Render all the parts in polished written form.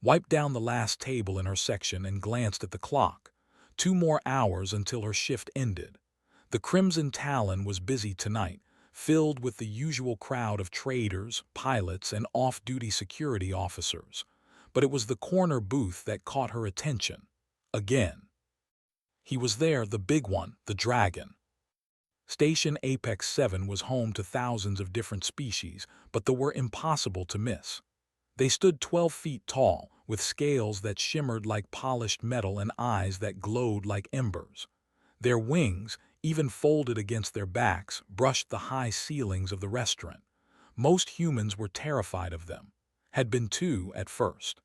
wiped down the last table in her section and glanced at the clock. 2 more hours until her shift ended. The Crimson Talon was busy tonight, filled with the usual crowd of traders, pilots, and off-duty security officers. But it was the corner booth that caught her attention. Again. He was there, the big one, the dragon. Station Apex 7 was home to thousands of different species, but they were impossible to miss. They stood 12 feet tall, with scales that shimmered like polished metal and eyes that glowed like embers. Their wings, even folded against their backs, brushed the high ceilings of the restaurant. Most humans were terrified of them. Had been too at first.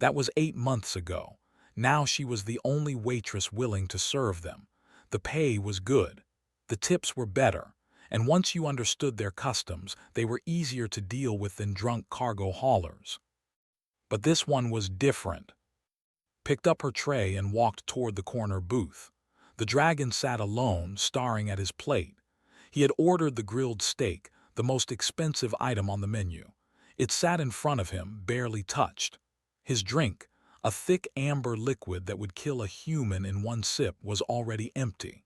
That was 8 months ago. Now she was the only waitress willing to serve them. The pay was good. The tips were better. And once you understood their customs, they were easier to deal with than drunk cargo haulers. But this one was different. Picked up her tray and walked toward the corner booth. The dragon sat alone, staring at his plate. He had ordered the grilled steak, the most expensive item on the menu. It sat in front of him, barely touched. His drink, a thick amber liquid that would kill a human in one sip, was already empty.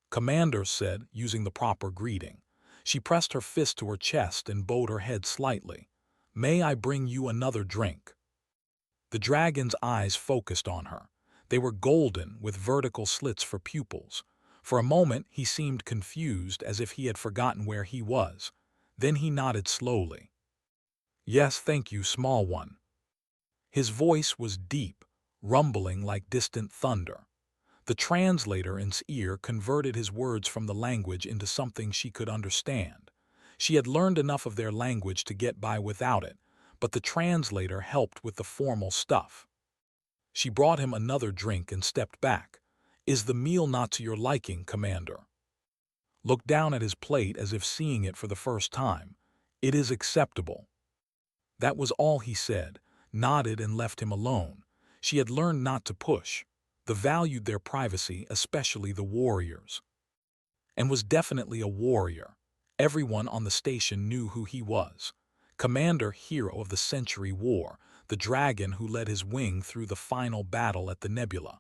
"Commander," said, using the proper greeting. She pressed her fist to her chest and bowed her head slightly. "May I bring you another drink?" The dragon's eyes focused on her. They were golden, with vertical slits for pupils. For a moment he seemed confused, as if he had forgotten where he was. Then he nodded slowly. "Yes, thank you, small one." His voice was deep, rumbling like distant thunder. The translator in his ear converted his words from the language into something she could understand. She had learned enough of their language to get by without it, but the translator helped with the formal stuff. She brought him another drink and stepped back. "Is the meal not to your liking, Commander?" Looked down at his plate as if seeing it for the first time. "It is acceptable." That was all he said, nodded and left him alone. She had learned not to push. They valued their privacy, especially the warriors. And was definitely a warrior. Everyone on the station knew who he was. Commander, hero of the Century War, the dragon who led his wing through the final battle at the Nebula.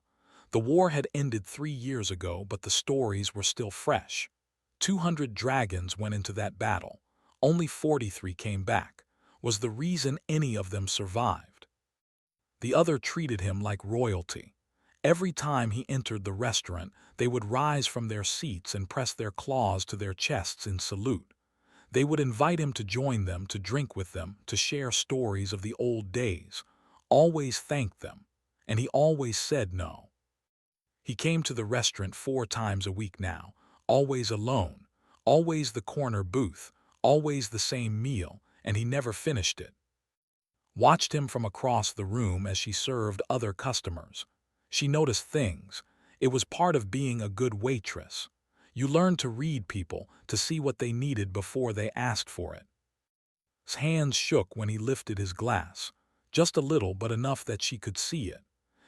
The war had ended 3 years ago, but the stories were still fresh. 200 dragons went into that battle. Only 43 came back. Was the reason any of them survived. The other treated him like royalty. Every time he entered the restaurant, they would rise from their seats and press their claws to their chests in salute. They would invite him to join them, to drink with them, to share stories of the old days. Always thanked them, and he always said no. He came to the restaurant 4 times a week now, always alone, always the corner booth, always the same meal, and he never finished it. Watched him from across the room as she served other customers. She noticed things. It was part of being a good waitress. You learned to read people, to see what they needed before they asked for it. His hands shook when he lifted his glass. Just a little, but enough that she could see it.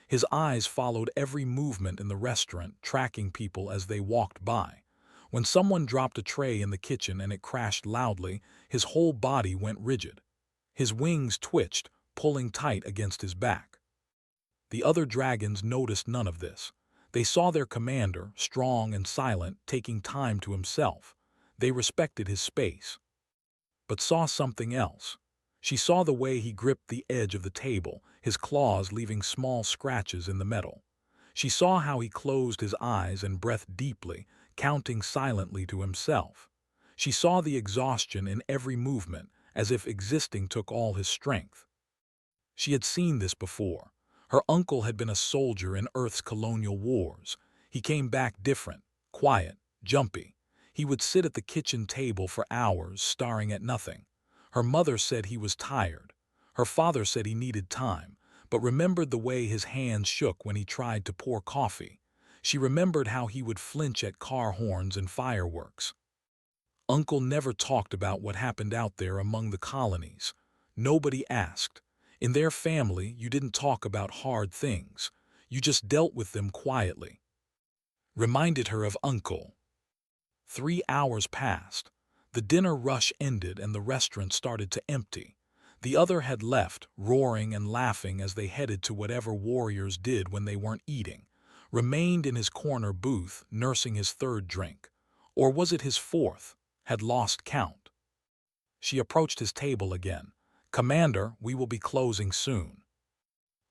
His eyes followed every movement in the restaurant, tracking people as they walked by. When someone dropped a tray in the kitchen and it crashed loudly, his whole body went rigid. His wings twitched, pulling tight against his back. The other dragons noticed none of this. They saw their commander, strong and silent, taking time to himself. They respected his space. But saw something else. She saw the way he gripped the edge of the table, his claws leaving small scratches in the metal. She saw how he closed his eyes and breathed deeply, counting silently to himself. She saw the exhaustion in every movement, as if existing took all his strength. She had seen this before. Her uncle had been a soldier in Earth's colonial wars. He came back different, quiet, jumpy. He would sit at the kitchen table for hours, staring at nothing. Her mother said he was tired. Her father said he needed time, but remembered the way his hands shook when he tried to pour coffee. She remembered how he would flinch at car horns and fireworks. Uncle never talked about what happened out there among the colonies. Nobody asked. In their family, you didn't talk about hard things. You just dealt with them quietly. Reminded her of Uncle. 3 hours passed. The dinner rush ended and the restaurant started to empty. The other had left, roaring and laughing as they headed to whatever warriors did when they weren't eating, remained in his corner booth, nursing his third drink. Or was it his fourth? Had lost count. She approached his table again. "Commander, we will be closing soon."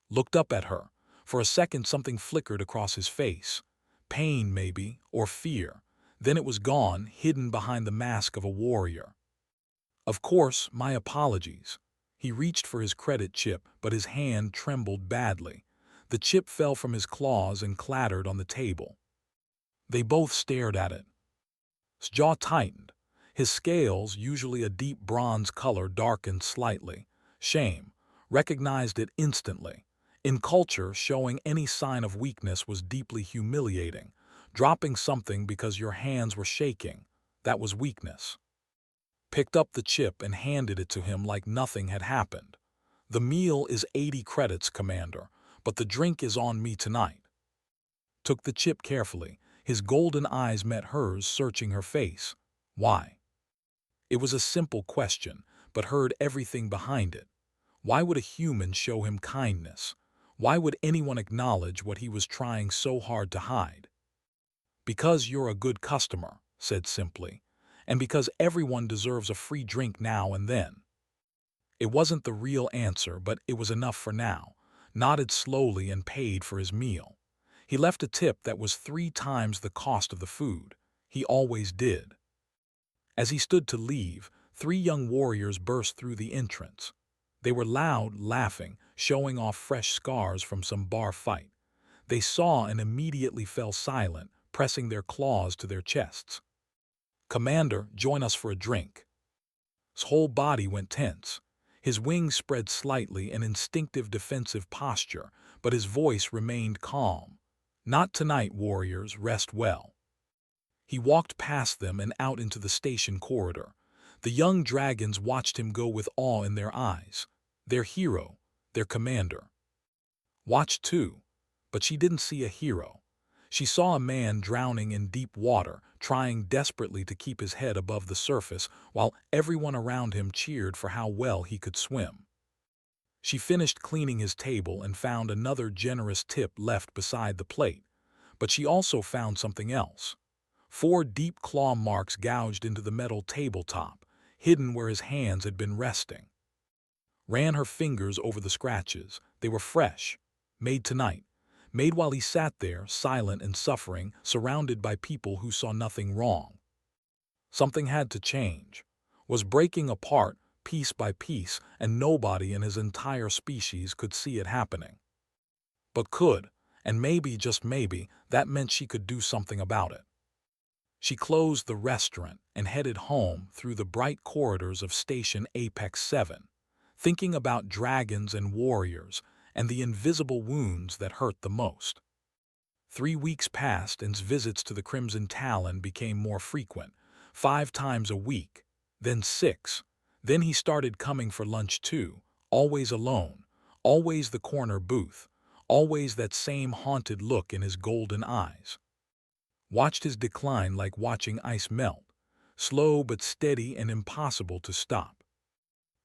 Looked up at her. For a second something flickered across his face. Pain, maybe, or fear. Then it was gone, hidden behind the mask of a warrior. "Of course, my apologies." He reached for his credit chip, but his hand trembled badly. The chip fell from his claws and clattered on the table. They both stared at it. His jaw tightened. His scales, usually a deep bronze color, darkened slightly. Shame. Recognized it instantly. In culture, showing any sign of weakness was deeply humiliating. Dropping something because your hands were shaking, that was weakness. Picked up the chip and handed it to him like nothing had happened. "The meal is 80 credits, Commander, but the drink is on me tonight." Took the chip carefully. His golden eyes met hers, searching her face. Why? It was a simple question, but heard everything behind it. Why would a human show him kindness? Why would anyone acknowledge what he was trying so hard to hide? "Because you're a good customer," said simply, "and because everyone deserves a free drink now and then." It wasn't the real answer, but it was enough for now. Nodded slowly and paid for his meal. He left a tip that was 3 times the cost of the food. He always did. As he stood to leave, 3 young warriors burst through the entrance. They were loud, laughing, showing off fresh scars from some bar fight. They saw and immediately fell silent, pressing their claws to their chests. "Commander, join us for a drink." His whole body went tense. His wings spread slightly in instinctive defensive posture, but his voice remained calm. "Not tonight, warriors, rest well." He walked past them and out into the station corridor. The young dragons watched him go with awe in their eyes. Their hero, their commander. Watched too, but she didn't see a hero. She saw a man drowning in deep water, trying desperately to keep his head above the surface, while everyone around him cheered for how well he could swim. She finished cleaning his table and found another generous tip left beside the plate. But she also found something else. 4 deep claw marks gouged into the metal tabletop, hidden where his hands had been resting. Ran her fingers over the scratches. They were fresh. Made tonight. Made while he sat there, silent and suffering, surrounded by people who saw nothing wrong. Something had to change. Was breaking apart, piece by piece, and nobody in his entire species could see it happening. But could, and maybe, just maybe, that meant she could do something about it. She closed the restaurant and headed home through the bright corridors of Station Apex 7, thinking about dragons and warriors and the invisible wounds that hurt the most. 3 weeks passed and his visits to the Crimson Talon became more frequent, 5 times a week, then 6. Then he started coming for lunch too, always alone, always the corner booth, always that same haunted look in his golden eyes. Watched his decline like watching ice melt, slow but steady and impossible to stop.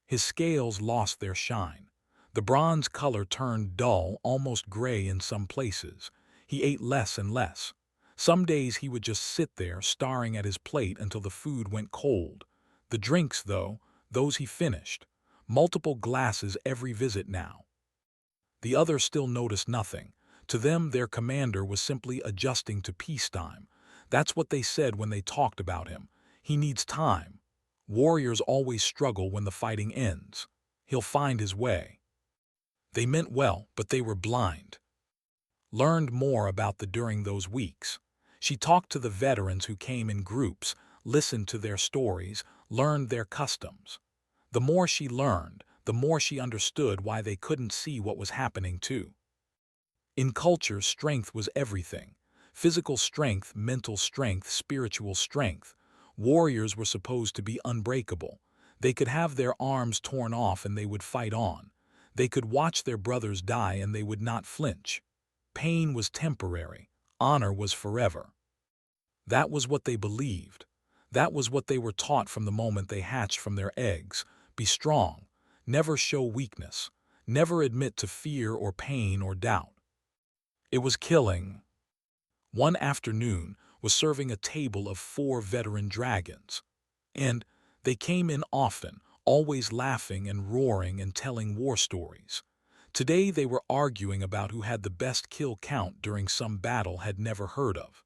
His scales lost their shine. The bronze color turned dull, almost gray in some places. He ate less and less. Some days he would just sit there, staring at his plate until the food went cold. The drinks, though, those he finished. Multiple glasses every visit now. The others still noticed nothing. To them, their commander was simply adjusting to peacetime. That's what they said when they talked about him. He needs time. Warriors always struggle when the fighting ends. He'll find his way. They meant well, but they were blind. Learned more about the during those weeks. She talked to the veterans who came in groups, listened to their stories, learned their customs. The more she learned, the more she understood why they couldn't see what was happening too. In culture, strength was everything. Physical strength, mental strength, spiritual strength. Warriors were supposed to be unbreakable. They could have their arms torn off and they would fight on. They could watch their brothers die and they would not flinch. Pain was temporary. Honor was forever. That was what they believed. That was what they were taught from the moment they hatched from their eggs. Be strong. Never show weakness. Never admit to fear or pain or doubt. It was killing. One afternoon was serving a table of 4 veteran dragons. And they came in often, always laughing and roaring and telling war stories. Today they were arguing about who had the best kill count during some battle had never heard of.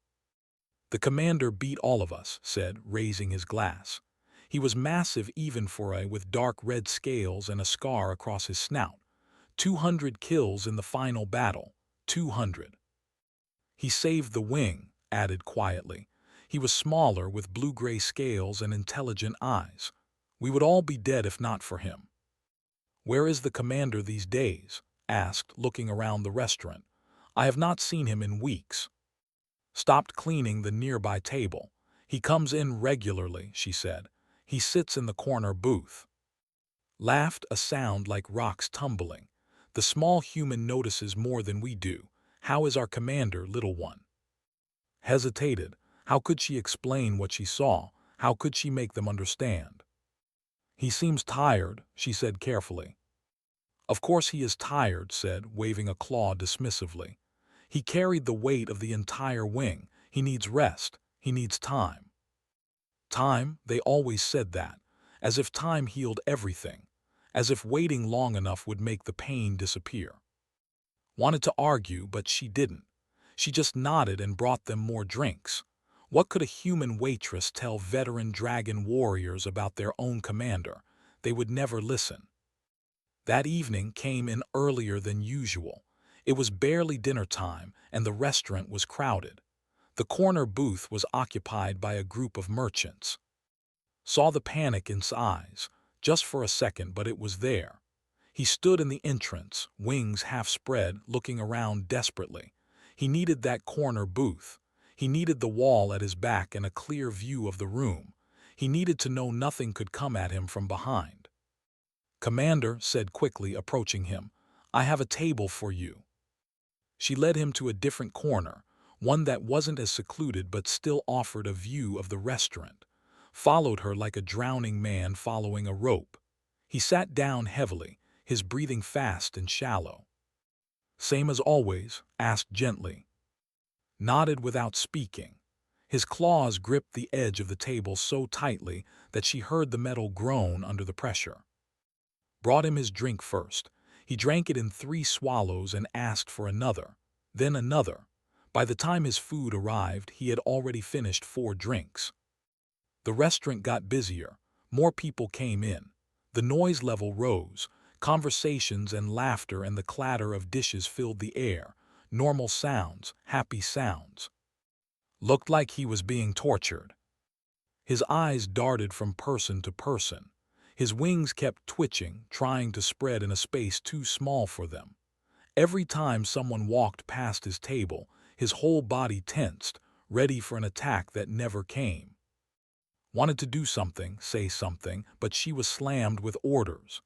"The commander beat all of us," said, raising his glass. He was massive even for a with dark red scales and a scar across his snout. 200 kills in the final battle. 200. "He saved the wing," added quietly. "He was smaller with blue-gray scales and intelligent eyes. We would all be dead if not for him." "Where is the commander these days?" asked, looking around the restaurant. "I have not seen him in weeks." "Stopped cleaning the nearby table. He comes in regularly," she said. "He sits in the corner booth." Laughed, a sound like rocks tumbling. "The small human notices more than we do. How is our commander, little one?" Hesitated. How could she explain what she saw? How could she make them understand? "He seems tired," she said carefully. "Of course he is tired," said, waving a claw dismissively. "He carried the weight of the entire wing. He needs rest. He needs time." Time, they always said that, as if time healed everything, as if waiting long enough would make the pain disappear. Wanted to argue, but she didn't. She just nodded and brought them more drinks. What could a human waitress tell veteran dragon warriors about their own commander? They would never listen. That evening came in earlier than usual. It was barely dinner time, and the restaurant was crowded. The corner booth was occupied by a group of merchants. Saw the panic in his eyes, just for a second, but it was there. He stood in the entrance, wings half spread, looking around desperately. He needed that corner booth. He needed the wall at his back and a clear view of the room. He needed to know nothing could come at him from behind. "Commander," said quickly, approaching him, "I have a table for you." She led him to a different corner, one that wasn't as secluded but still offered a view of the restaurant. Followed her like a drowning man following a rope. He sat down heavily, his breathing fast and shallow. "Same as always?" asked gently. Nodded without speaking. His claws gripped the edge of the table so tightly that she heard the metal groan under the pressure. Brought him his drink first. He drank it in 3 swallows and asked for another, then another. By the time his food arrived, he had already finished 4 drinks. The restaurant got busier. More people came in. The noise level rose. Conversations and laughter and the clatter of dishes filled the air. Normal sounds, happy sounds. Looked like he was being tortured. His eyes darted from person to person. His wings kept twitching, trying to spread in a space too small for them. Every time someone walked past his table, his whole body tensed, ready for an attack that never came. Wanted to do something, say something, but she was slammed with orders.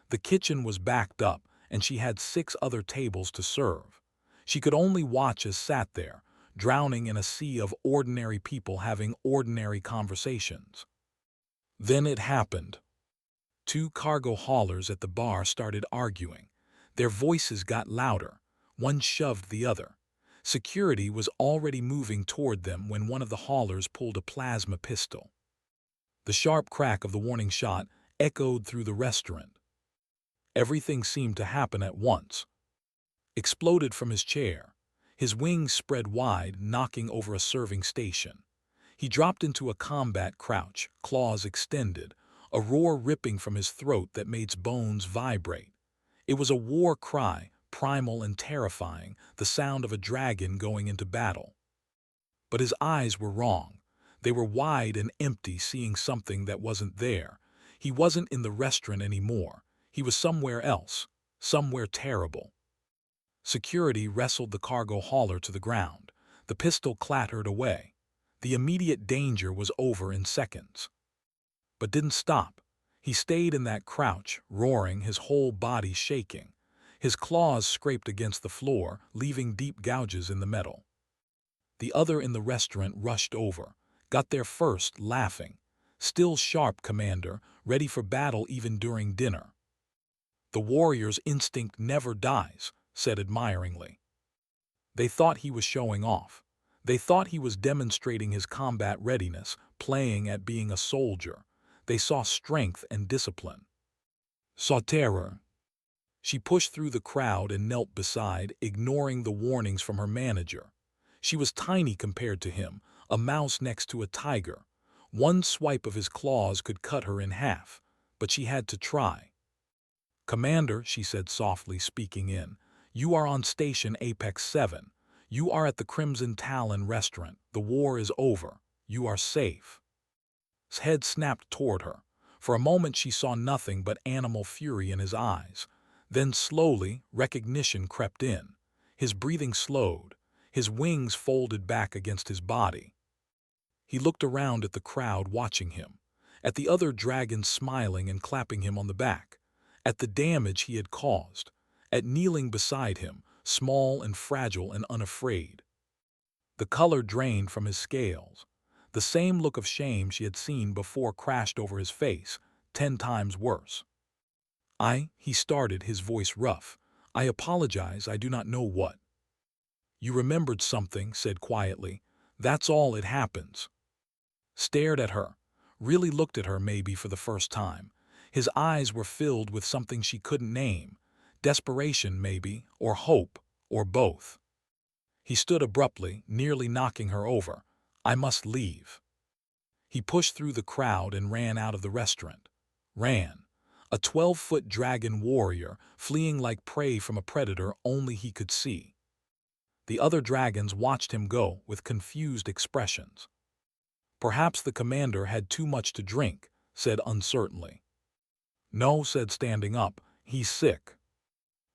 The kitchen was backed up, and she had 6 other tables to serve. She could only watch as sat there, drowning in a sea of ordinary people having ordinary conversations. Then it happened. 2 cargo haulers at the bar started arguing. Their voices got louder. One shoved the other. Security was already moving toward them when one of the haulers pulled a plasma pistol. The sharp crack of the warning shot echoed through the restaurant. Everything seemed to happen at once. Exploded from his chair. His wings spread wide, knocking over a serving station. He dropped into a combat crouch, claws extended, a roar ripping from his throat that made his bones vibrate. It was a war cry, primal and terrifying, the sound of a dragon going into battle. But his eyes were wrong. They were wide and empty, seeing something that wasn't there. He wasn't in the restaurant anymore. He was somewhere else, somewhere terrible. Security wrestled the cargo hauler to the ground. The pistol clattered away. The immediate danger was over in seconds. But didn't stop. He stayed in that crouch, roaring, his whole body shaking. His claws scraped against the floor, leaving deep gouges in the metal. The other in the restaurant rushed over. Got there first, laughing. "Still sharp, Commander, ready for battle even during dinner." The warrior's instinct never dies, said admiringly. They thought he was showing off. They thought he was demonstrating his combat readiness, playing at being a soldier. They saw strength and discipline. Saw terror. She pushed through the crowd and knelt beside, ignoring the warnings from her manager. She was tiny compared to him, a mouse next to a tiger. One swipe of his claws could cut her in half, but she had to try. "Commander," she said softly, speaking in, "you are on Station Apex 7. You are at the Crimson Talon restaurant. The war is over. You are safe." His head snapped toward her. For a moment she saw nothing but animal fury in his eyes. Then slowly, recognition crept in. His breathing slowed. His wings folded back against his body. He looked around at the crowd watching him, at the other dragons smiling and clapping him on the back, at the damage he had caused, at kneeling beside him, small and fragile and unafraid. The color drained from his scales. The same look of shame she had seen before crashed over his face, 10 times worse. He started, his voice rough. "I apologize, I do not know what." "You remembered something," said quietly. "That's all, it happens." Stared at her, really looked at her maybe for the first time. His eyes were filled with something she couldn't name. Desperation maybe, or hope, or both. He stood abruptly, nearly knocking her over. "I must leave." He pushed through the crowd and ran out of the restaurant. Ran. A 12-foot dragon warrior, fleeing like prey from a predator only he could see. The other dragons watched him go with confused expressions. "Perhaps the commander had too much to drink," said uncertainly. "No," said standing up, "he's sick."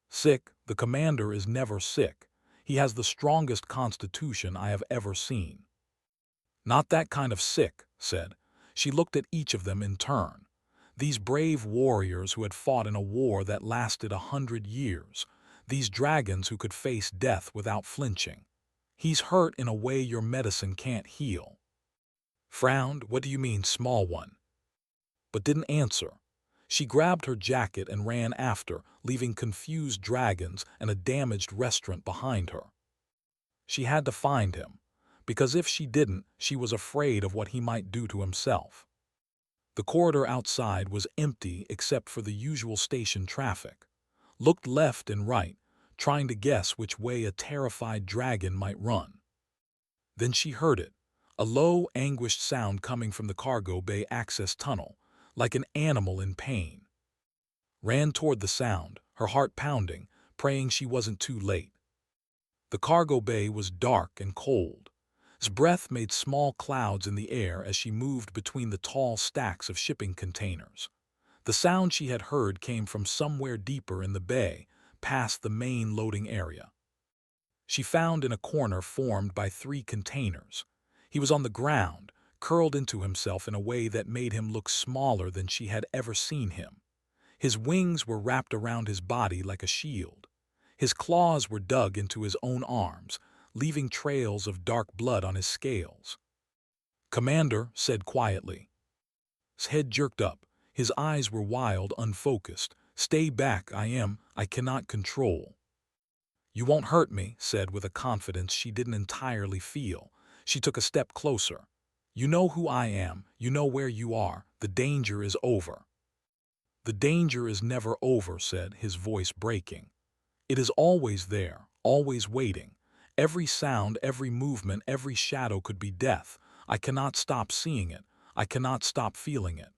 "Sick? The commander is never sick. He has the strongest constitution I have ever seen." "Not that kind of sick," said. She looked at each of them in turn. These brave warriors who had fought in a war that lasted 100 years. These dragons who could face death without flinching. "He's hurt in a way your medicine can't heal." Frowned. "What do you mean, small one?" But didn't answer. She grabbed her jacket and ran after, leaving confused dragons and a damaged restaurant behind her. She had to find him, because if she didn't, she was afraid of what he might do to himself. The corridor outside was empty except for the usual station traffic. Looked left and right, trying to guess which way a terrified dragon might run. Then she heard it, a low, anguished sound coming from the cargo bay access tunnel, like an animal in pain. Ran toward the sound, her heart pounding, praying she wasn't too late. The cargo bay was dark and cold. His breath made small clouds in the air as she moved between the tall stacks of shipping containers. The sound she had heard came from somewhere deeper in the bay, past the main loading area. She found in a corner formed by 3 containers. He was on the ground, curled into himself in a way that made him look smaller than she had ever seen him. His wings were wrapped around his body like a shield. His claws were dug into his own arms, leaving trails of dark blood on his scales. "Commander," said quietly. His head jerked up. His eyes were wild, unfocused. "Stay back, I cannot control." "You won't hurt me," said with a confidence she didn't entirely feel. She took a step closer. "You know who I am, you know where you are, the danger is over." "The danger is never over," said, his voice breaking. "It is always there, always waiting. Every sound, every movement, every shadow could be death. I cannot stop seeing it. I cannot stop feeling it."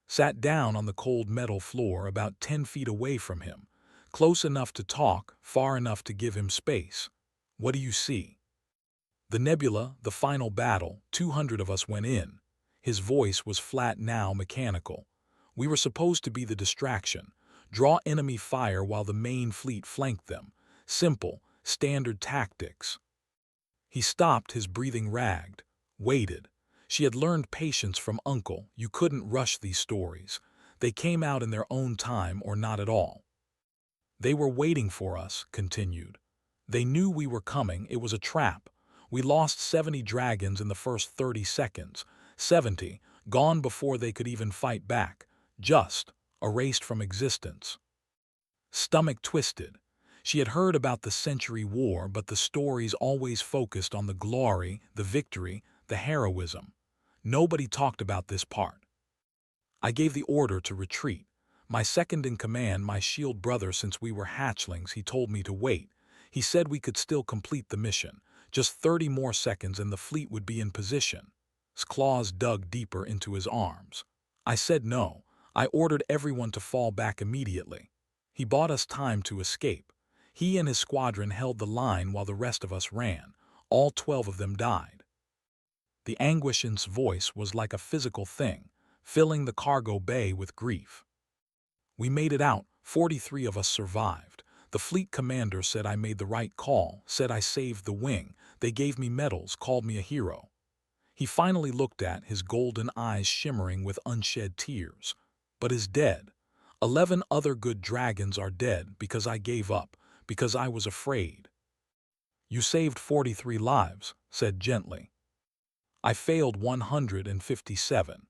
Sat down on the cold metal floor about 10 feet away from him, close enough to talk, far enough to give him space. "What do you see?" "The nebula, the final battle, 200 of us went in." His voice was flat now, mechanical. "We were supposed to be the distraction, draw enemy fire while the main fleet flanked them. Simple, standard tactics." He stopped, his breathing ragged. Waited. She had learned patience from Uncle. You couldn't rush these stories. They came out in their own time or not at all. "They were waiting for us," continued. "They knew we were coming. It was a trap. We lost 70 dragons in the first 30 seconds. 70, gone before they could even fight back. Just erased from existence." Stomach twisted. She had heard about the Century War, but the stories always focused on the glory, the victory, the heroism. Nobody talked about this part. I gave the order to retreat. My second-in-command, my shield brother since we were hatchlings, he told me to wait. He said we could still complete the mission. Just 30 more seconds and the fleet would be in position. His claws dug deeper into his arms. I said no. I ordered everyone to fall back immediately. He bought us time to escape. He and his squadron held the line while the rest of us ran. All 12 of them died. The anguish in his voice was like a physical thing, filling the cargo bay with grief. We made it out. 43 of us survived. The fleet commander said I made the right call, said I saved the wing. They gave me medals, called me a hero. He finally looked at his golden eyes shimmering with unshed tears. But is dead. 11 other good dragons are dead because I gave up, because I was afraid. You saved 43 lives, said gently. I failed 157.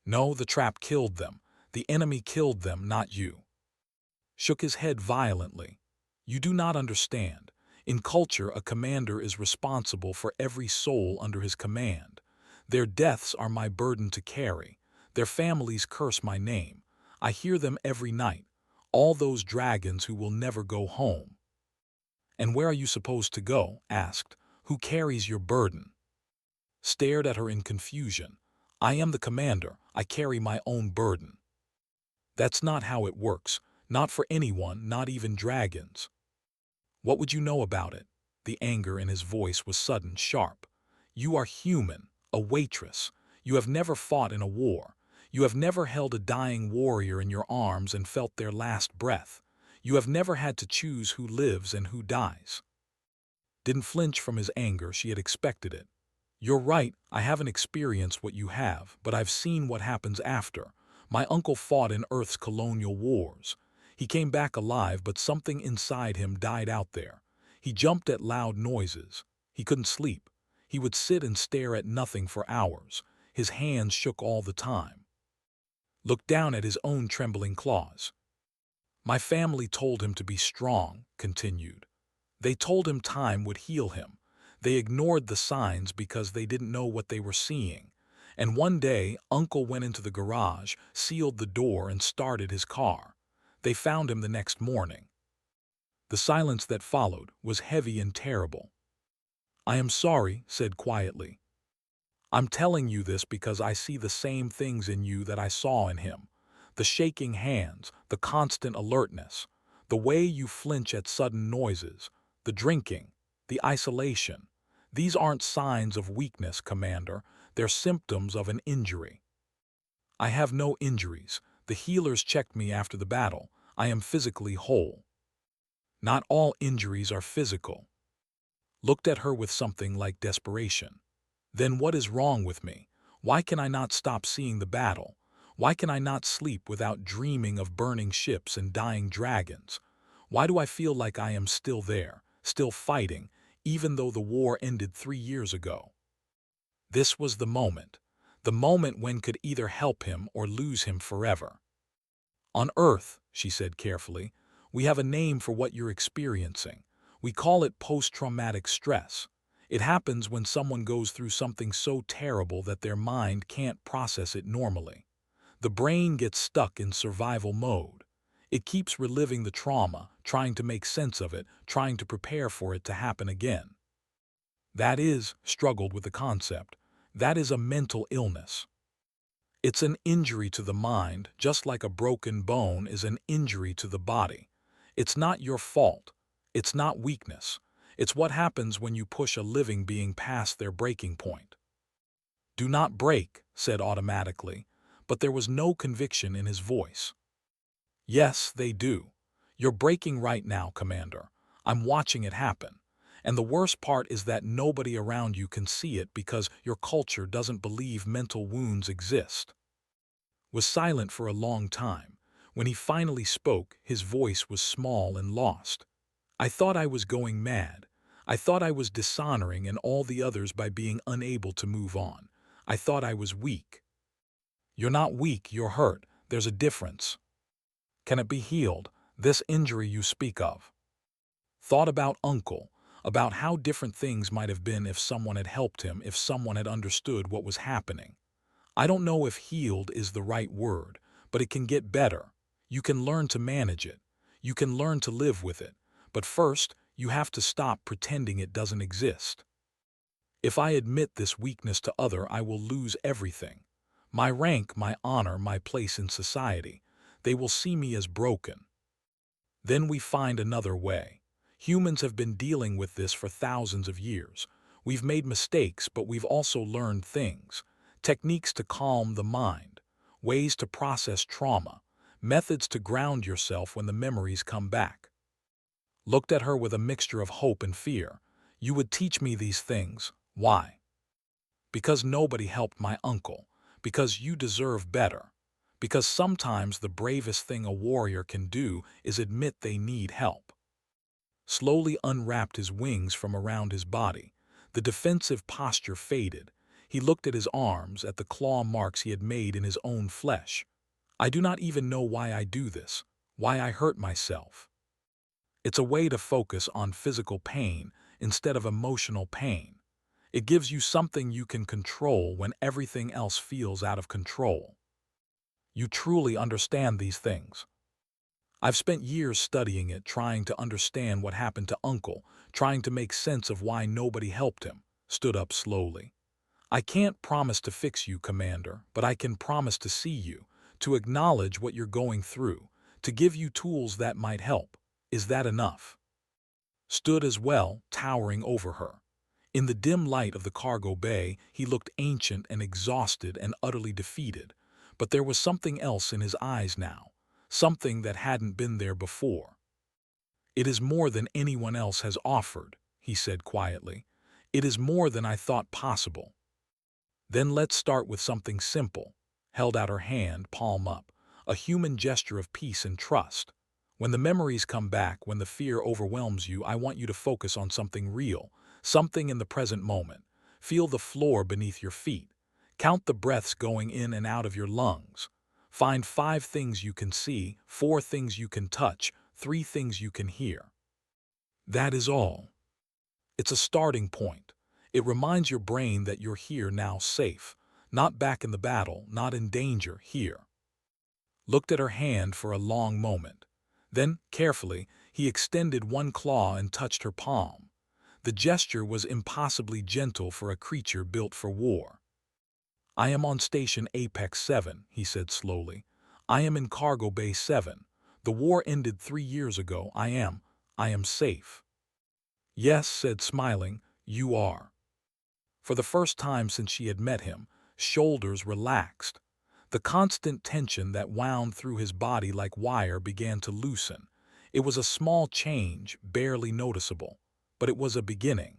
No, the trap killed them. The enemy killed them, not you. Shook his head violently. You do not understand. In culture, a commander is responsible for every soul under his command. Their deaths are my burden to carry. Their families curse my name. I hear them every night. All those dragons who will never go home. And where are you supposed to go? Asked. Who carries your burden? Stared at her in confusion. I am the commander. I carry my own burden. That's not how it works. Not for anyone, not even dragons. What would you know about it? The anger in his voice was sudden, sharp. You are human, a waitress. You have never fought in a war. You have never held a dying warrior in your arms and felt their last breath. You have never had to choose who lives and who dies. Didn't flinch from his anger, she had expected it. You're right, I haven't experienced what you have, but I've seen what happens after. My uncle fought in Earth's colonial wars. He came back alive, but something inside him died out there. He jumped at loud noises. He couldn't sleep. He would sit and stare at nothing for hours. His hands shook all the time. Looked down at his own trembling claws. My family told him to be strong, continued. They told him time would heal him. They ignored the signs because they didn't know what they were seeing. And one day, Uncle went into the garage, sealed the door, and started his car. They found him the next morning. The silence that followed was heavy and terrible. I am sorry, said quietly. I'm telling you this because I see the same things in you that I saw in him. The shaking hands, the constant alertness, the way you flinch at sudden noises, the drinking, the isolation. These aren't signs of weakness, Commander. They're symptoms of an injury. I have no injuries. The healers checked me after the battle. I am physically whole. Not all injuries are physical. Looked at her with something like desperation. Then what is wrong with me? Why can I not stop seeing the battle? Why can I not sleep without dreaming of burning ships and dying dragons? Why do I feel like I am still there, still fighting, even though the war ended 3 years ago? This was the moment when could either help him or lose him forever. On Earth, she said carefully, we have a name for what you're experiencing. We call it post-traumatic stress. It happens when someone goes through something so terrible that their mind can't process it normally. The brain gets stuck in survival mode. It keeps reliving the trauma, trying to make sense of it, trying to prepare for it to happen again. That is, struggled with the concept, that is a mental illness. It's an injury to the mind, just like a broken bone is an injury to the body. It's not your fault. It's not weakness. It's what happens when you push a living being past their breaking point. Do not break, said automatically, but there was no conviction in his voice. Yes, they do. You're breaking right now, Commander. I'm watching it happen. And the worst part is that nobody around you can see it because your culture doesn't believe mental wounds exist. Was silent for a long time. When he finally spoke, his voice was small and lost. I thought I was going mad. I thought I was dishonoring and all the others by being unable to move on. I thought I was weak. You're not weak, you're hurt. There's a difference. Can it be healed? This injury you speak of. Thought about Uncle, about how different things might have been if someone had helped him, if someone had understood what was happening. I don't know if healed is the right word, but it can get better. You can learn to manage it. You can learn to live with it. But first, you have to stop pretending it doesn't exist. If I admit this weakness to other, I will lose everything. My rank, my honor, my place in society. They will see me as broken. Then we find another way. Humans have been dealing with this for thousands of years. We've made mistakes, but we've also learned things. Techniques to calm the mind, ways to process trauma, methods to ground yourself when the memories come back. Looked at her with a mixture of hope and fear. You would teach me these things. Why? Because nobody helped my uncle. Because you deserve better. Because sometimes the bravest thing a warrior can do is admit they need help. Slowly unwrapped his wings from around his body. The defensive posture faded. He looked at his arms, at the claw marks he had made in his own flesh. I do not even know why I do this, why I hurt myself. It's a way to focus on physical pain instead of emotional pain. It gives you something you can control when everything else feels out of control. You truly understand these things. I've spent years studying it, trying to understand what happened to Uncle, trying to make sense of why nobody helped him. Stood up slowly. I can't promise to fix you, Commander, but I can promise to see you, to acknowledge what you're going through, to give you tools that might help. Is that enough? Stood as well, towering over her. In the dim light of the cargo bay, he looked ancient and exhausted and utterly defeated. But there was something else in his eyes now, something that hadn't been there before. It is more than anyone else has offered, he said quietly. It is more than I thought possible. Then let's start with something simple. Held out her hand, palm up, a human gesture of peace and trust. When the memories come back, when the fear overwhelms you, I want you to focus on something real, something in the present moment. Feel the floor beneath your feet. Count the breaths going in and out of your lungs. Find 5 things you can see, 4 things you can touch, 3 things you can hear. That is all. It's a starting point. It reminds your brain that you're here now, safe, not back in the battle, not in danger, here. Looked at her hand for a long moment. Then, carefully, he extended one claw and touched her palm. The gesture was impossibly gentle for a creature built for war. I am on Station Apex 7, he said slowly. I am in Cargo Bay 7. The war ended 3 years ago. I am safe. Yes, said smiling, you are. For the first time since she had met him, shoulders relaxed. The constant tension that wound through his body like wire began to loosen. It was a small change, barely noticeable, but it was a beginning.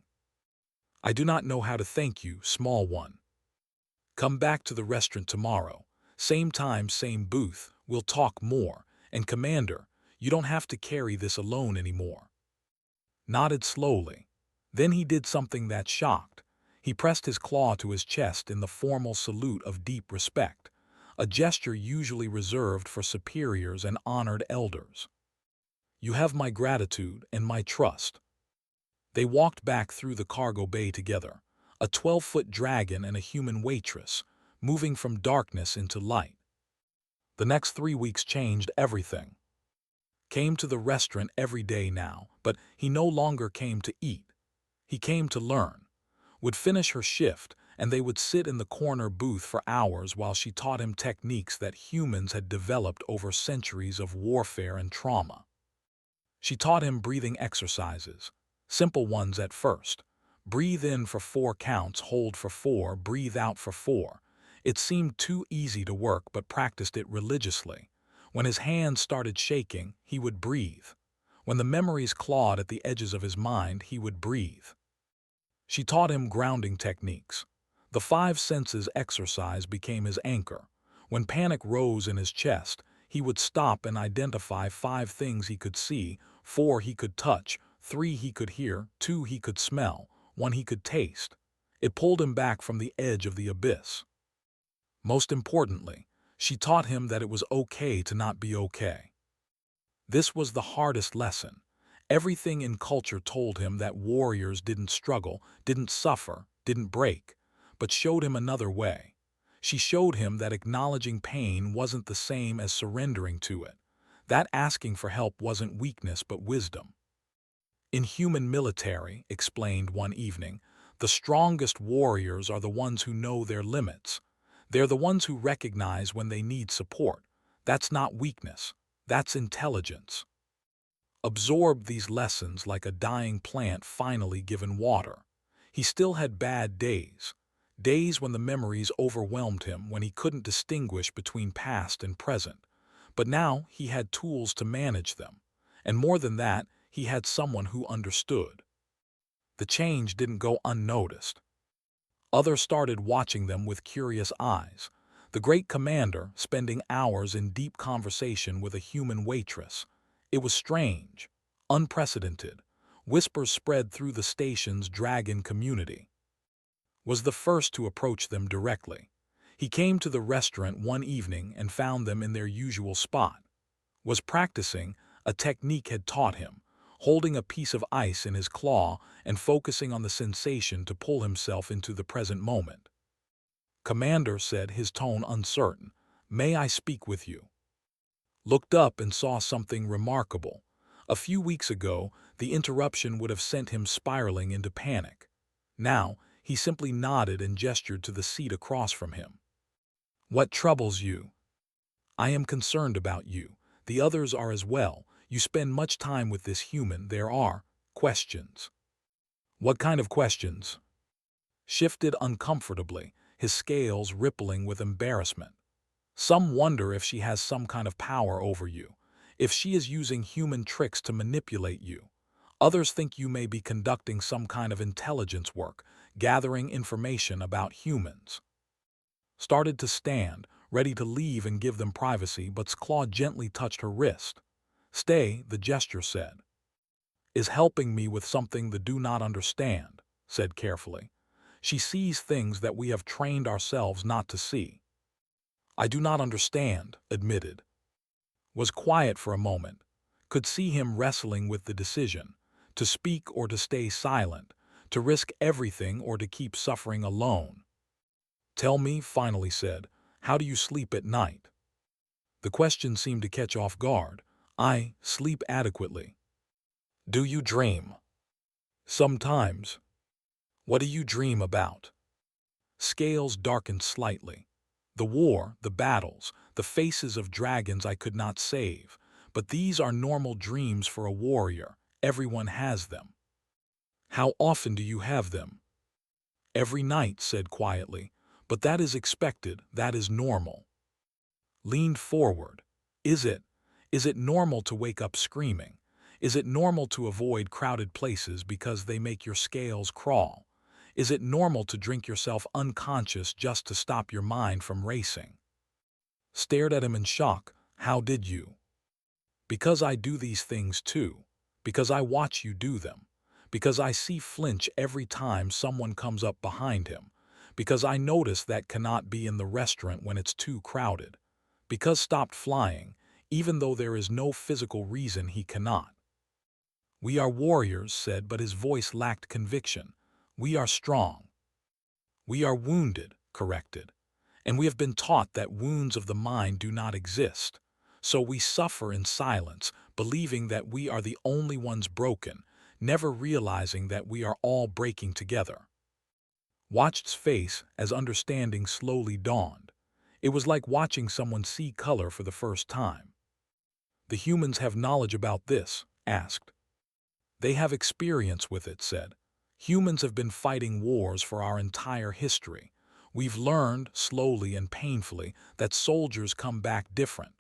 I do not know how to thank you, small one. Come back to the restaurant tomorrow. Same time, same booth. We'll talk more. And Commander, you don't have to carry this alone anymore. Nodded slowly. Then he did something that shocked. He pressed his claw to his chest in the formal salute of deep respect, a gesture usually reserved for superiors and honored elders. You have my gratitude and my trust. They walked back through the cargo bay together, a 12-foot dragon and a human waitress, moving from darkness into light. The next 3 weeks changed everything. Came to the restaurant every day now, but he no longer came to eat. He came to learn. Would finish her shift, and they would sit in the corner booth for hours while she taught him techniques that humans had developed over centuries of warfare and trauma. She taught him breathing exercises, simple ones at first. Breathe in for 4 counts, hold for 4, breathe out for 4. It seemed too easy to work, but practiced it religiously. When his hands started shaking, he would breathe. When the memories clawed at the edges of his mind, he would breathe. She taught him grounding techniques. The 5 senses exercise became his anchor. When panic rose in his chest, he would stop and identify 5 things he could see, 4 he could touch, 3 he could hear, 2 he could smell, 1 he could taste. It pulled him back from the edge of the abyss. Most importantly, she taught him that it was okay to not be okay. This was the hardest lesson. Everything in culture told him that warriors didn't struggle, didn't suffer, didn't break, but showed him another way. She showed him that acknowledging pain wasn't the same as surrendering to it, that asking for help wasn't weakness but wisdom. In human military, explained one evening, the strongest warriors are the ones who know their limits. They're the ones who recognize when they need support. That's not weakness, that's intelligence. Absorbed these lessons like a dying plant finally given water. He still had bad days, days when the memories overwhelmed him, when he couldn't distinguish between past and present. But now he had tools to manage them. And more than that, he had someone who understood. The change didn't go unnoticed. Others started watching them with curious eyes. The great commander spending hours in deep conversation with a human waitress. It was strange, unprecedented. Whispers spread through the station's dragon community. Was the first to approach them directly. He came to the restaurant one evening and found them in their usual spot. Was practicing a technique had taught him, holding a piece of ice in his claw and focusing on the sensation to pull himself into the present moment. "Commander," said, his tone uncertain, "may I speak with you?" Looked up and saw something remarkable. A few weeks ago, the interruption would have sent him spiraling into panic. Now, he simply nodded and gestured to the seat across from him. "What troubles you?" "I am concerned about you. The others are as well. You spend much time with this human. There are questions." "What kind of questions?" Shifted uncomfortably, his scales rippling with embarrassment. "Some wonder if she has some kind of power over you, if she is using human tricks to manipulate you. Others think you may be conducting some kind of intelligence work, gathering information about humans." Started to stand, ready to leave and give them privacy, but's claw gently touched her wrist. "Stay," the gesture said. "Is helping me with something the do not understand," said carefully. "She sees things that we have trained ourselves not to see." "I do not understand," admitted. Was quiet for a moment. Could see him wrestling with the decision, to speak or to stay silent, to risk everything or to keep suffering alone. "Tell me," finally said, "how do you sleep at night?" The question seemed to catch off guard. "I sleep adequately." "Do you dream?" "Sometimes." "What do you dream about?" Scales darkened slightly. "The war, the battles, the faces of dragons I could not save. But these are normal dreams for a warrior. Everyone has them." "How often do you have them?" "Every night," said quietly. "But that is expected, that is normal." Leaned forward. Is it normal to wake up screaming? Is it normal to avoid crowded places because they make your scales crawl? Is it normal to drink yourself unconscious just to stop your mind from racing?" Stared at him in shock. "How did you?" "Because I do these things too. Because I watch you do them. Because I see flinch every time someone comes up behind him. Because I notice that cannot be in the restaurant when it's too crowded. Because stopped flying, even though there is no physical reason he cannot." "We are warriors," said, but his voice lacked conviction. "We are strong." "We are wounded," corrected. "And we have been taught that wounds of the mind do not exist. So we suffer in silence, believing that we are the only ones broken, never realizing that we are all breaking together." Watched's face as understanding slowly dawned. It was like watching someone see color for the first time. "The humans have knowledge about this?" asked. "They have experience with it," said. "Humans have been fighting wars for our entire history. We've learned, slowly and painfully, that soldiers come back different,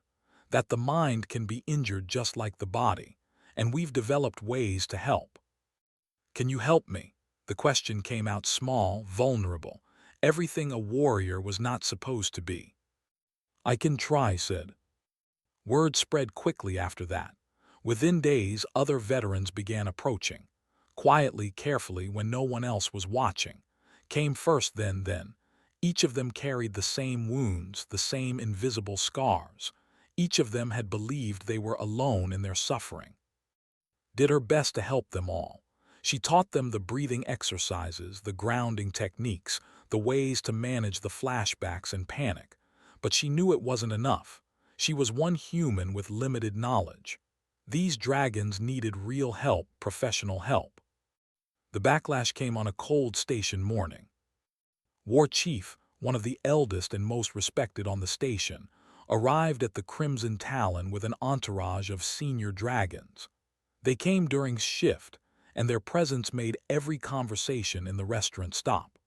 that the mind can be injured just like the body, and we've developed ways to help." "Can you help me?" The question came out small, vulnerable, everything a warrior was not supposed to be. "I can try," said. Word spread quickly after that. Within days, other veterans began approaching. Quietly, carefully, when no one else was watching. Came first, then. Each of them carried the same wounds, the same invisible scars. Each of them had believed they were alone in their suffering. Did her best to help them all. She taught them the breathing exercises, the grounding techniques, the ways to manage the flashbacks and panic. But she knew it wasn't enough. She was one human with limited knowledge. These dragons needed real help, professional help. The backlash came on a cold station morning. War Chief, one of the eldest and most respected on the station, arrived at the Crimson Talon with an entourage of senior dragons. They came during shift, and their presence made every conversation in the restaurant stop.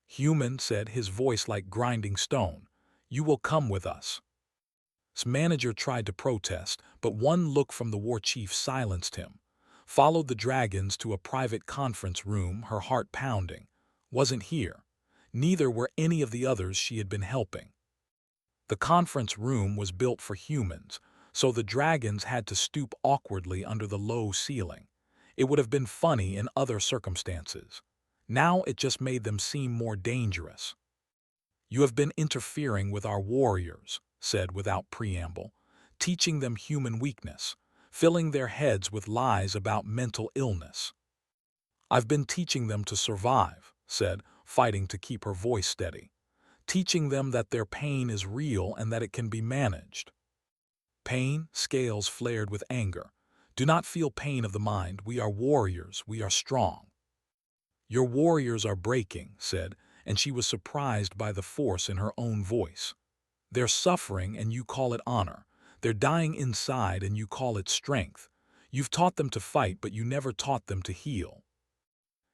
"Human," said, his voice like grinding stone, "you will come with us." His manager tried to protest, but one look from the war chief silenced him. Followed the dragons to a private conference room, her heart pounding. Wasn't here. Neither were any of the others she had been helping. The conference room was built for humans, so the dragons had to stoop awkwardly under the low ceiling. It would have been funny in other circumstances. Now it just made them seem more dangerous. "You have been interfering with our warriors," said without preamble, "teaching them human weakness, filling their heads with lies about mental illness." "I've been teaching them to survive," said, fighting to keep her voice steady. "Teaching them that their pain is real and that it can be managed." "Pain?" Scales flared with anger. "Do not feel pain of the mind. We are warriors. We are strong." "Your warriors are breaking," said, and she was surprised by the force in her own voice. "They're suffering and you call it honor. They're dying inside and you call it strength. You've taught them to fight, but you never taught them to heal.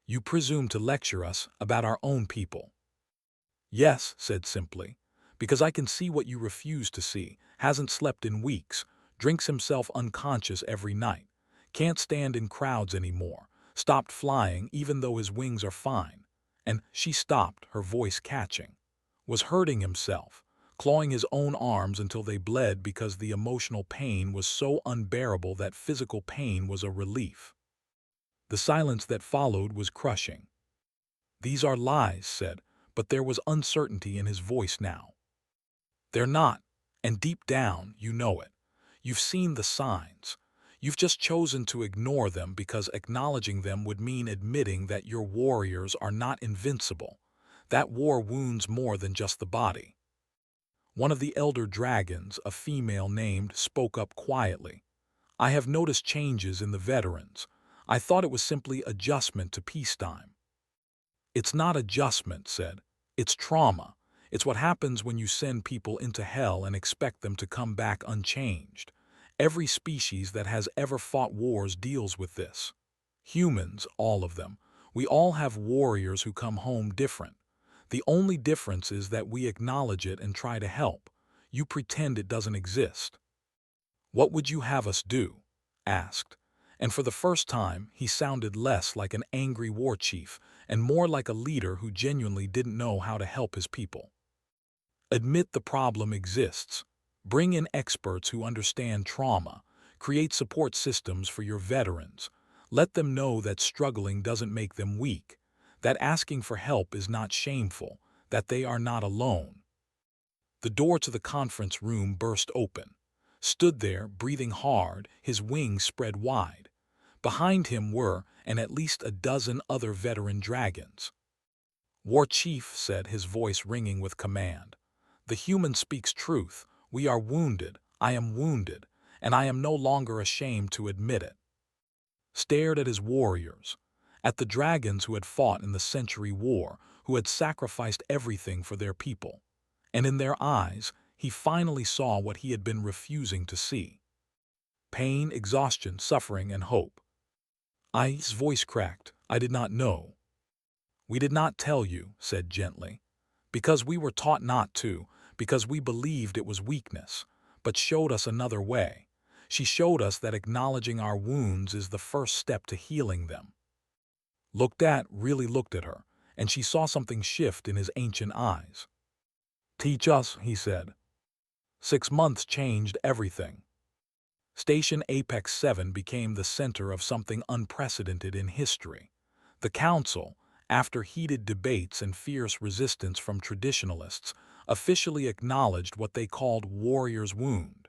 You presume to lecture us about our own people." "Yes," said simply, "because I can see what you refuse to see. Hasn't slept in weeks, drinks himself unconscious every night, can't stand in crowds anymore, stopped flying even though his wings are fine." And she stopped, her voice catching. "Was hurting himself, clawing his own arms until they bled because the emotional pain was so unbearable that physical pain was a relief." The silence that followed was crushing. "These are lies," said, but there was uncertainty in his voice now. "They're not, and deep down, you know it. You've seen the signs. You've just chosen to ignore them because acknowledging them would mean admitting that your warriors are not invincible. That war wounds more than just the body." One of the elder dragons, a female named, spoke up quietly. "I have noticed changes in the veterans. I thought it was simply adjustment to peacetime." "It's not adjustment," said. "It's trauma. It's what happens when you send people into hell and expect them to come back unchanged. Every species that has ever fought wars deals with this. Humans, all of them. We all have warriors who come home different. The only difference is that we acknowledge it and try to help. You pretend it doesn't exist." "What would you have us do?" asked. And for the first time, he sounded less like an angry war chief and more like a leader who genuinely didn't know how to help his people. "Admit the problem exists. Bring in experts who understand trauma. Create support systems for your veterans. Let them know that struggling doesn't make them weak, that asking for help is not shameful, that they are not alone." The door to the conference room burst open. Stood there, breathing hard, his wings spread wide. Behind him were, and at least a dozen other veteran dragons. "War Chief," said, his voice ringing with command, "the human speaks truth. We are wounded. I am wounded, and I am no longer ashamed to admit it." Stared at his warriors, at the dragons who had fought in the Century War, who had sacrificed everything for their people. And in their eyes, he finally saw what he had been refusing to see. Pain, exhaustion, suffering, and hope. His voice cracked. "I did not know." "We did not tell you," said gently, "because we were taught not to, because we believed it was weakness, but showed us another way. She showed us that acknowledging our wounds is the first step to healing them." Really looked at her, and she saw something shift in his ancient eyes. "Teach us," he said. 6 months changed everything. Station Apex 7 became the center of something unprecedented in history. The Council, after heated debates and fierce resistance from traditionalists, officially acknowledged what they called Warrior's Wound.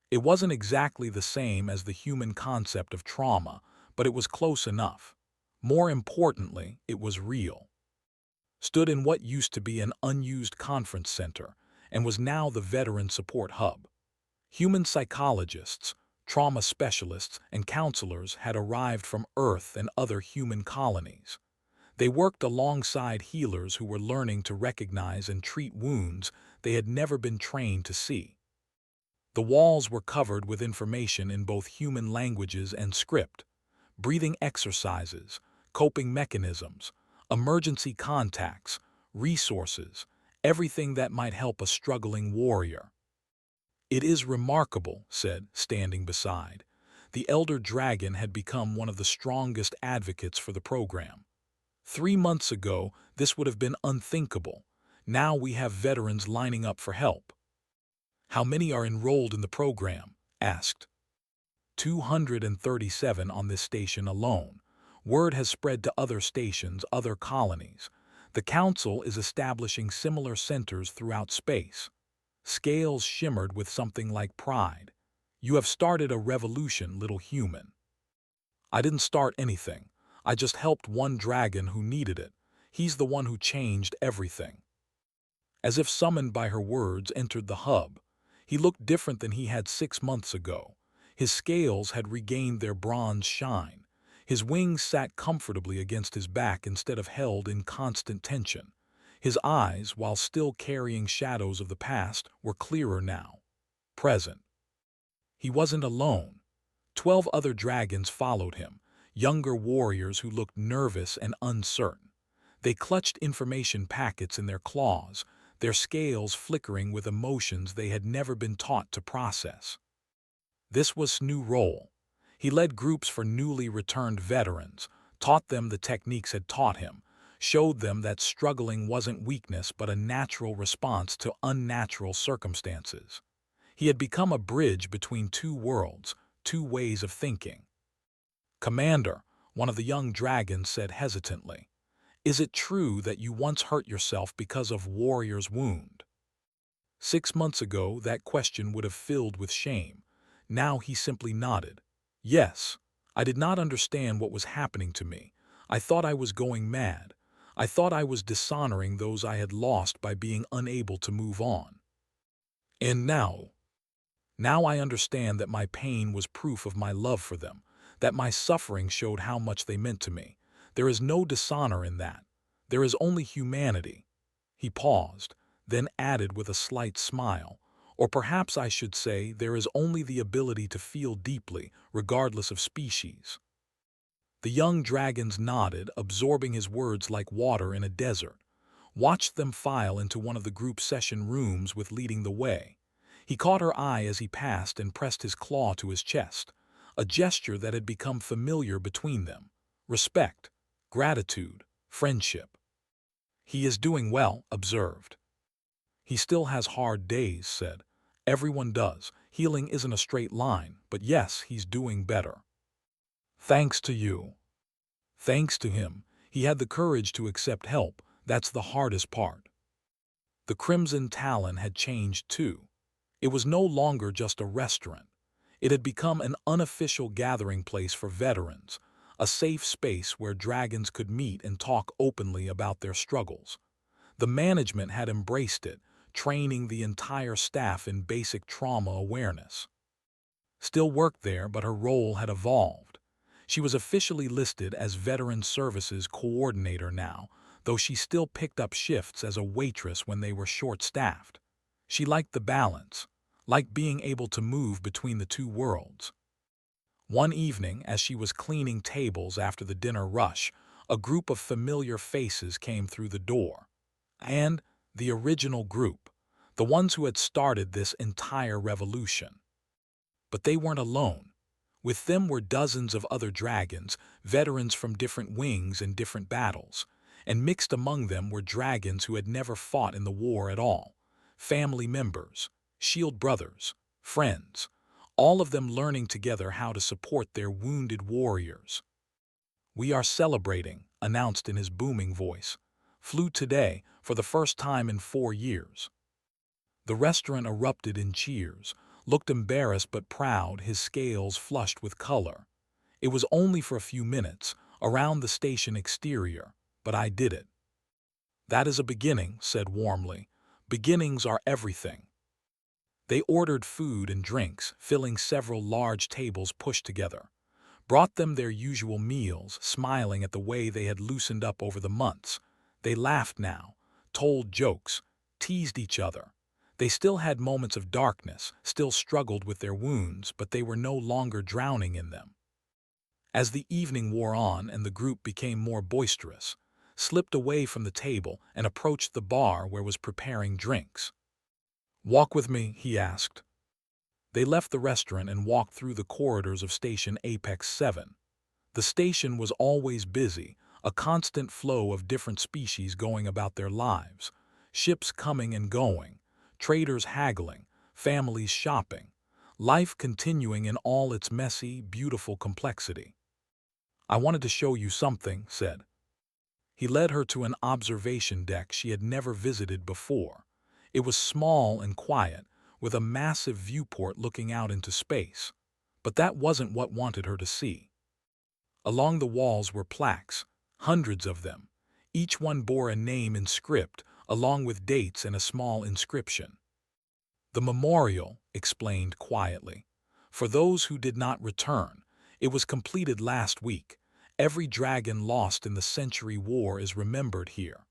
It wasn't exactly the same as the human concept of trauma, but it was close enough. More importantly, it was real. Stood in what used to be an unused conference center and was now the veteran support hub. Human psychologists, trauma specialists, and counselors had arrived from Earth and other human colonies. They worked alongside healers who were learning to recognize and treat wounds they had never been trained to see. The walls were covered with information in both human languages and script, breathing exercises, coping mechanisms, emergency contacts, resources, everything that might help a struggling warrior. "It is remarkable," said, standing beside. The elder dragon had become one of the strongest advocates for the program. 3 months ago, this would have been unthinkable. Now we have veterans lining up for help. "How many are enrolled in the program?" asked. 237 on this station alone. Word has spread to other stations, other colonies. The Council is establishing similar centers throughout space. Scales shimmered with something like pride. "You have started a revolution, little human." "I didn't start anything. I just helped one dragon who needed it. He's the one who changed everything." As if summoned by her words, entered the hub. He looked different than he had 6 months ago. His scales had regained their bronze shine. His wings sat comfortably against his back instead of held in constant tension. His eyes, while still carrying shadows of the past, were clearer now. Present. He wasn't alone. 12 other dragons followed him, younger warriors who looked nervous and uncertain. They clutched information packets in their claws, their scales flickering with emotions they had never been taught to process. This was new role. He led groups for newly returned veterans, taught them the techniques had taught him, showed them that struggling wasn't weakness but a natural response to unnatural circumstances. He had become a bridge between two worlds, two ways of thinking. "Commander," one of the young dragons said hesitantly, "is it true that you once hurt yourself because of Warrior's wound?" 6 months ago, that question would have filled with shame. Now he simply nodded. "Yes, I did not understand what was happening to me. I thought I was going mad. I thought I was dishonoring those I had lost by being unable to move on. And now I understand that my pain was proof of my love for them, that my suffering showed how much they meant to me. There is no dishonor in that. There is only humanity." He paused, then added with a slight smile, "Or perhaps I should say there is only the ability to feel deeply, regardless of species." The young dragons nodded, absorbing his words like water in a desert. Watched them file into one of the group session rooms with leading the way. He caught her eye as he passed and pressed his claw to his chest, a gesture that had become familiar between them. Respect, gratitude, friendship. "He is doing well," observed. "He still has hard days," said. "Everyone does. Healing isn't a straight line, but yes, he's doing better. Thanks to you." Thanks to him, he had the courage to accept help. That's the hardest part. The Crimson Talon had changed too. It was no longer just a restaurant. It had become an unofficial gathering place for veterans, a safe space where dragons could meet and talk openly about their struggles. The management had embraced it, training the entire staff in basic trauma awareness. Still worked there, but her role had evolved. She was officially listed as Veteran Services Coordinator now, though she still picked up shifts as a waitress when they were short-staffed. She liked the balance, liked being able to move between the two worlds. One evening, as she was cleaning tables after the dinner rush, a group of familiar faces came through the door. And the original group, the ones who had started this entire revolution. But they weren't alone. With them were dozens of other dragons, veterans from different wings and different battles, and mixed among them were dragons who had never fought in the war at all, family members, shield brothers, friends, all of them learning together how to support their wounded warriors. "We are celebrating," announced in his booming voice. "Flew today, for the first time in 4 years." The restaurant erupted in cheers. looked embarrassed but proud, his scales flushed with color. It was only for a few minutes, around the station exterior, but I did it. That is a beginning, said warmly. Beginnings are everything. They ordered food and drinks, filling several large tables pushed together. Brought them their usual meals, smiling at the way they had loosened up over the months. They laughed now, told jokes, teased each other. They still had moments of darkness, still struggled with their wounds, but they were no longer drowning in them. As the evening wore on and the group became more boisterous, slipped away from the table and approached the bar where was preparing drinks. "Walk with me," he asked. They left the restaurant and walked through the corridors of Station Apex 7. The station was always busy, a constant flow of different species going about their lives, ships coming and going, traders haggling, families shopping, life continuing in all its messy, beautiful complexity. "I wanted to show you something," said. He led her to an observation deck she had never visited before. It was small and quiet, with a massive viewport looking out into space. But that wasn't what wanted her to see. Along the walls were plaques, hundreds of them. Each one bore a name in script, along with dates and a small inscription. "The memorial," explained quietly, "for those who did not return. It was completed last week. Every dragon lost in the Century War is remembered here."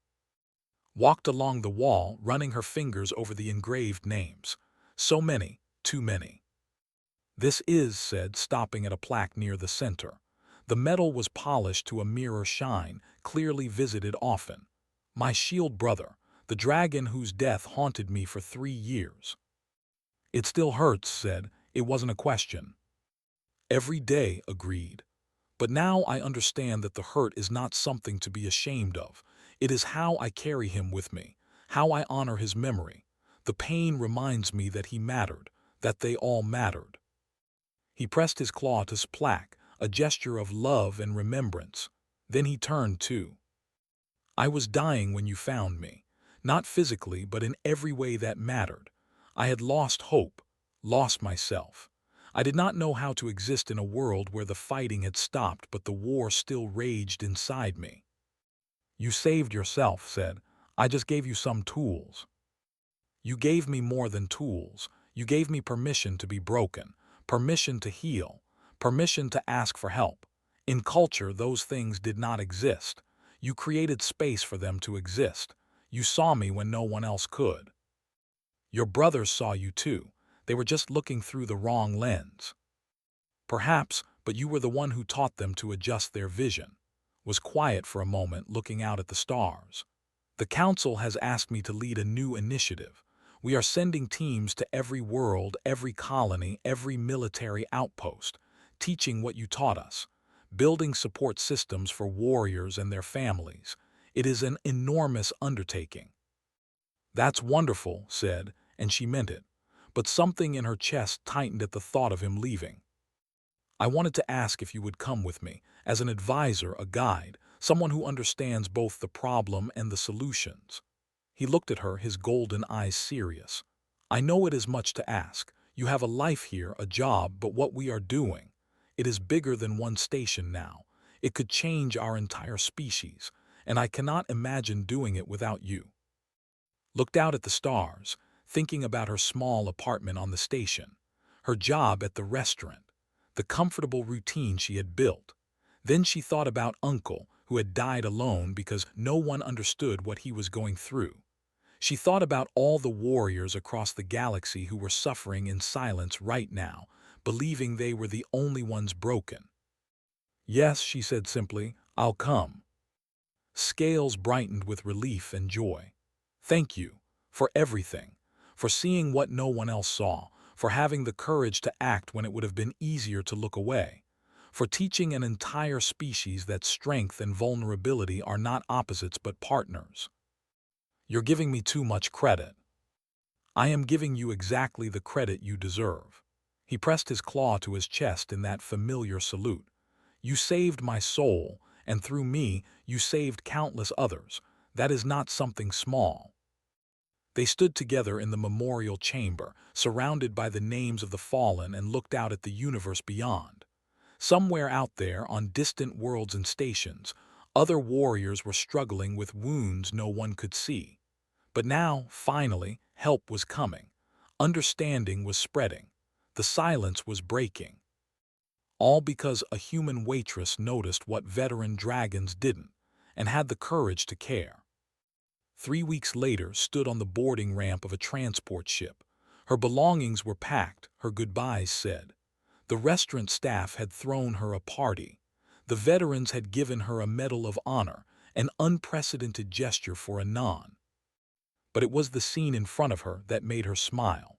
Walked along the wall, running her fingers over the engraved names. "So many, too many." "This is," said, stopping at a plaque near the center. The metal was polished to a mirror shine, clearly visited often. "My shield brother, the dragon whose death haunted me for 3 years." "It still hurts," said. "It wasn't a question." "Every day," agreed. "But now I understand that the hurt is not something to be ashamed of. It is how I carry him with me, how I honor his memory. The pain reminds me that he mattered, that they all mattered." He pressed his claw to his plaque, a gesture of love and remembrance. Then he turned too. "I was dying when you found me, not physically but in every way that mattered. I had lost hope, lost myself. I did not know how to exist in a world where the fighting had stopped but the war still raged inside me." "You saved yourself," said. "I just gave you some tools." "You gave me more than tools. You gave me permission to be broken, permission to heal, permission to ask for help. In culture, those things did not exist. You created space for them to exist. You saw me when no one else could. Your brothers saw you too. They were just looking through the wrong lens. Perhaps, but you were the one who taught them to adjust their vision." Was quiet for a moment, looking out at the stars. "The council has asked me to lead a new initiative. We are sending teams to every world, every colony, every military outpost, teaching what you taught us, building support systems for warriors and their families. It is an enormous undertaking." "That's wonderful," said, and she meant it. But something in her chest tightened at the thought of him leaving. "I wanted to ask if you would come with me, as an advisor, a guide, someone who understands both the problem and the solutions." He looked at her, his golden eyes serious. "I know it is much to ask. You have a life here, a job, but what we are doing, it is bigger than one station now. It could change our entire species, and I cannot imagine doing it without you." Looked out at the stars, thinking about her small apartment on the station, her job at the restaurant, the comfortable routine she had built. Then she thought about Uncle, who had died alone because no one understood what he was going through. She thought about all the warriors across the galaxy who were suffering in silence right now, believing they were the only ones broken. "Yes," she said simply, "I'll come." Scales brightened with relief and joy. "Thank you for everything, for seeing what no one else saw, for having the courage to act when it would have been easier to look away, for teaching an entire species that strength and vulnerability are not opposites but partners. You're giving me too much credit." "I am giving you exactly the credit you deserve." He pressed his claw to his chest in that familiar salute. "You saved my soul, and through me, you saved countless others. That is not something small." They stood together in the memorial chamber, surrounded by the names of the fallen, and looked out at the universe beyond. Somewhere out there, on distant worlds and stations, other warriors were struggling with wounds no one could see. But now, finally, help was coming. Understanding was spreading. The silence was breaking. All because a human waitress noticed what veteran dragons didn't, and had the courage to care. 3 weeks later, stood on the boarding ramp of a transport ship. Her belongings were packed, her goodbyes said. The restaurant staff had thrown her a party. The veterans had given her a Medal of Honor, an unprecedented gesture for a non. But it was the scene in front of her that made her smile.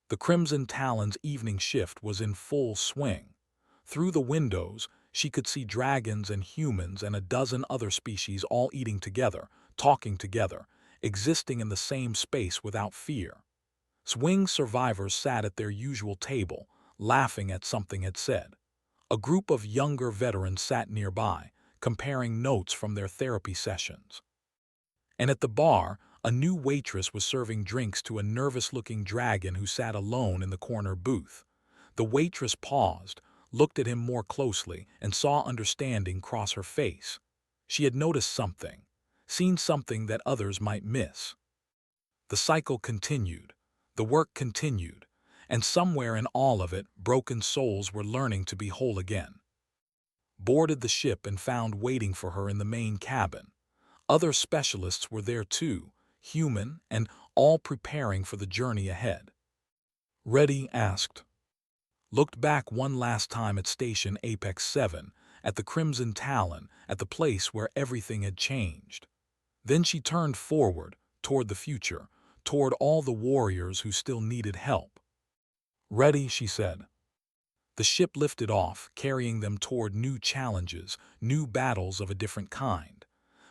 The Crimson Talon's evening shift was in full swing. Through the windows, she could see dragons and humans and a dozen other species all eating together, talking together, existing in the same space without fear. Swing survivors sat at their usual table, laughing at something had said. A group of younger veterans sat nearby, comparing notes from their therapy sessions. And at the bar, a new waitress was serving drinks to a nervous-looking dragon who sat alone in the corner booth. The waitress paused, looked at him more closely, and saw understanding cross her face. She had noticed something, seen something that others might miss. The cycle continued, the work continued, and somewhere in all of it, broken souls were learning to be whole again. Boarded the ship and found waiting for her in the main cabin. Other specialists were there too, human, and all preparing for the journey ahead. Ready? Asked. Looked back one last time at Station Apex 7, at the Crimson Talon, at the place where everything had changed. Then she turned forward, toward the future, toward all the warriors who still needed help. Ready, she said. The ship lifted off, carrying them toward new challenges, new battles of a different kind.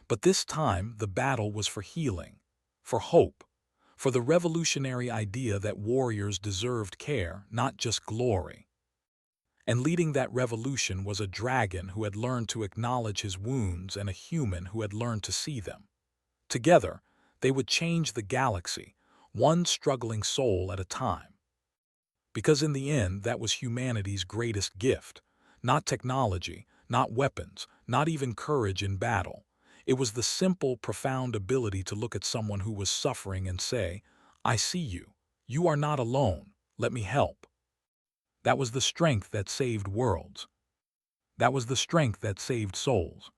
But this time, the battle was for healing, for hope, for the revolutionary idea that warriors deserved care, not just glory. And leading that revolution was a dragon who had learned to acknowledge his wounds and a human who had learned to see them. Together, they would change the galaxy, one struggling soul at a time. Because in the end, that was humanity's greatest gift. Not technology, not weapons, not even courage in battle. It was the simple, profound ability to look at someone who was suffering and say, "I see you. You are not alone. Let me help." That was the strength that saved worlds. That was the strength that saved souls.